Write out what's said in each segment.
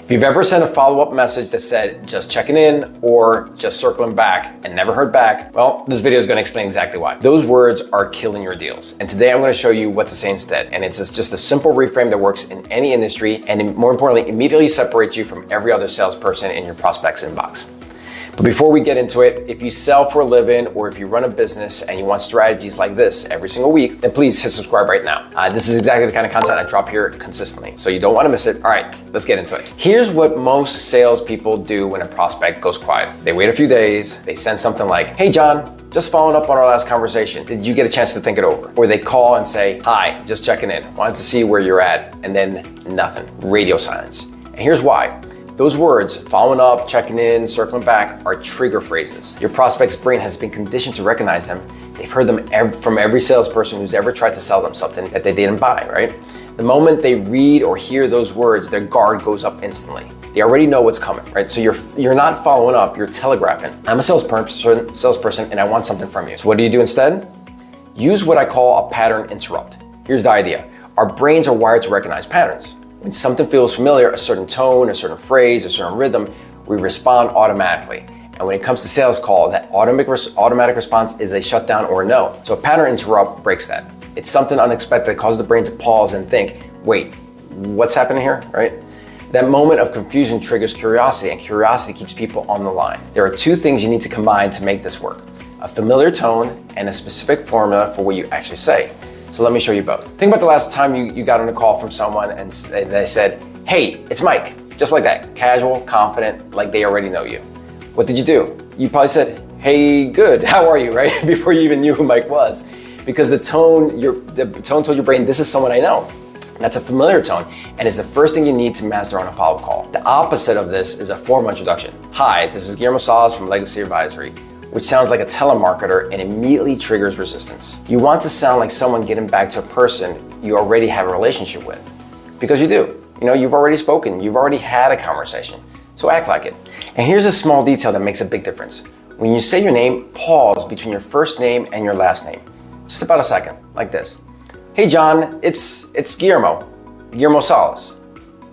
If you've ever sent a follow-up message that said, just checking in or just circling back and never heard back, well, this video is going to explain exactly why. Those words are killing your deals. And today I'm going to show you what to say instead. And it's just a simple reframe that works in any industry and more importantly, immediately separates you from every other salesperson in your prospect's inbox. But before we get into it, if you sell for a living or if you run a business and you want strategies like this every single week, then please hit subscribe right now. This is exactly the kind of content I drop here consistently, so you don't want to miss it. All right, let's get into it. Here's what most salespeople do when a prospect goes quiet. They wait a few days, they send something like, hey John, just following up on our last conversation. Did you get a chance to think it over? Or they call and say, hi, just checking in. Wanted to see where you're at. And then nothing, radio silence. And here's why. Those words, following up, checking in, circling back, are trigger phrases. Your prospect's brain has been conditioned to recognize them. They've heard them from every salesperson who's ever tried to sell them something that they didn't buy, right? The moment they read or hear those words, their guard goes up instantly. They already know what's coming, right? So you're not following up, you're telegraphing. I'm a salesperson and I want something from you. So what do you do instead? Use what I call a pattern interrupt. Here's the idea. Our brains are wired to recognize patterns. When something feels familiar, a certain tone, a certain phrase, a certain rhythm, we respond automatically. And when it comes to sales call, that automatic response is a shutdown or a no. So a pattern interrupt breaks that. It's something unexpected that causes the brain to pause and think, wait, what's happening here, right? That moment of confusion triggers curiosity, and curiosity keeps people on the line. There are two things you need to combine to make this work: a familiar tone and a specific formula for what you actually say. So let me show you both. Think about the last time you got on a call from someone and they said, hey, it's Mike. Just like that, casual, confident, like they already know you. What did you do? You probably said, hey, good, how are you, right? Before you even knew who Mike was. Because the tone told your brain, this is someone I know. That's a familiar tone, and it's the first thing you need to master on a follow-up call. The opposite of this is a formal introduction. Hi, this is Guillermo Salas from Legacy Advisory, which sounds like a telemarketer and immediately triggers resistance. You want to sound like someone getting back to a person you already have a relationship with. Because you do. You've already spoken, you've already had a conversation. So act like it. And here's a small detail that makes a big difference. When you say your name, pause between your first name and your last name. Just about a second, like this. Hey John, it's Guillermo Salas.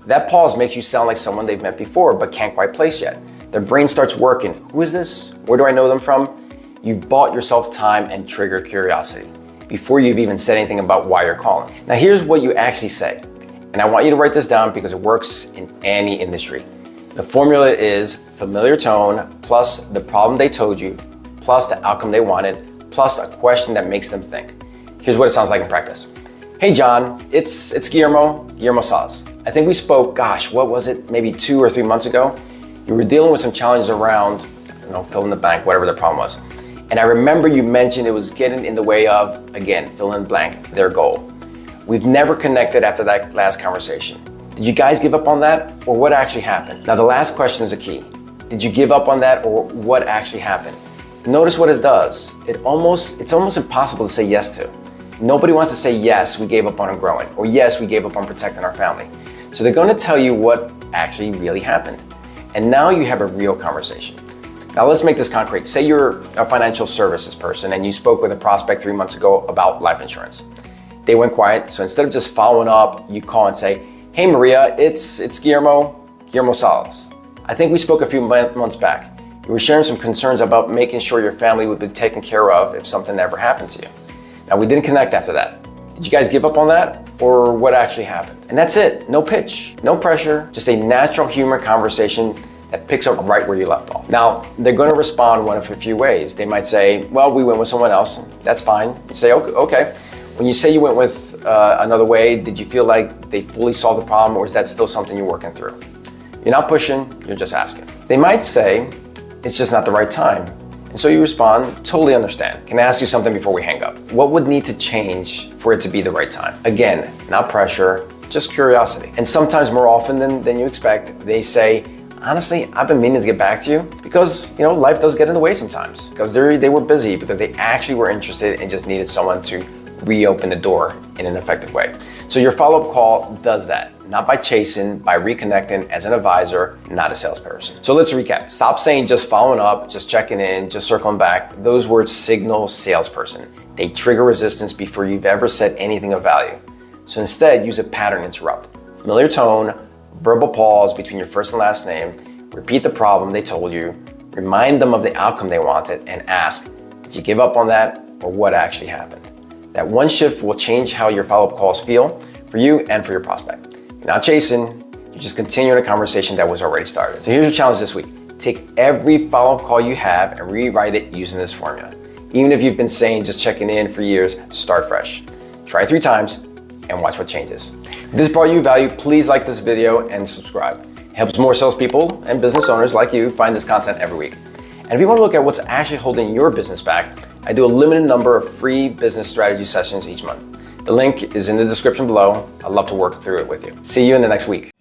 That pause makes you sound like someone they've met before but can't quite place yet. Their brain starts working. Who is this? Where do I know them from? You've bought yourself time and triggered curiosity before you've even said anything about why you're calling. Now here's what you actually say. And I want you to write this down because it works in any industry. The formula is familiar tone plus the problem they told you, plus the outcome they wanted, plus a question that makes them think. Here's what it sounds like in practice. Hey John, it's Guillermo Salas. I think we spoke, what was it? Maybe 2 or 3 months ago. You were dealing with some challenges around, fill in the blank, whatever the problem was. And I remember you mentioned it was getting in the way of, again, fill in the blank, their goal. We've never connected after that last conversation. Did you guys give up on that, or what actually happened? Now the last question is a key. Did you give up on that, or what actually happened? Notice what it does. It's almost impossible to say yes to. Nobody wants to say yes, we gave up on growing, or yes, we gave up on protecting our family. So they're going to tell you what actually really happened. And now you have a real conversation. Now let's make this concrete. Say you're a financial services person and you spoke with a prospect 3 months ago about life insurance. They went quiet, so instead of just following up, you call and say, hey Maria, it's Guillermo Salas. I think we spoke a few months back. You were sharing some concerns about making sure your family would be taken care of if something ever happened to you. Now we didn't connect after that. Did you guys give up on that, or what actually happened? And that's it, no pitch, no pressure, just a natural human conversation that picks up right where you left off. Now, they're gonna respond one of a few ways. They might say, well, we went with someone else, that's fine. You say, okay. When you say you went with another way, did you feel like they fully solved the problem, or is that still something you're working through? You're not pushing, you're just asking. They might say, it's just not the right time. And so you respond, totally understand. Can I ask you something before we hang up? What would need to change for it to be the right time? Again, not pressure, just curiosity. And sometimes more often than you expect, they say, honestly, I've been meaning to get back to you because, life does get in the way sometimes because they were busy, because they actually were interested and just needed someone to reopen the door in an effective way. So your follow-up call does that. Not by chasing, by reconnecting as an advisor, not a salesperson. So let's recap. Stop saying just following up, just checking in, just circling back. Those words signal salesperson. They trigger resistance before you've ever said anything of value. So instead, use a pattern interrupt. Familiar tone, verbal pause between your first and last name, repeat the problem they told you, remind them of the outcome they wanted, and ask, did you give up on that or what actually happened? That one shift will change how your follow-up calls feel for you and for your prospect. You're not chasing, you're just continuing a conversation that was already started. So here's your challenge this week. Take every follow-up call you have and rewrite it using this formula. Even if you've been saying just checking in for years, start fresh. Try it 3 times and watch what changes. If this brought you value, please like this video and subscribe. It helps more salespeople and business owners like you find this content every week. And if you want to look at what's actually holding your business back, I do a limited number of free business strategy sessions each month. The link is in the description below. I'd love to work through it with you. See you in the next week.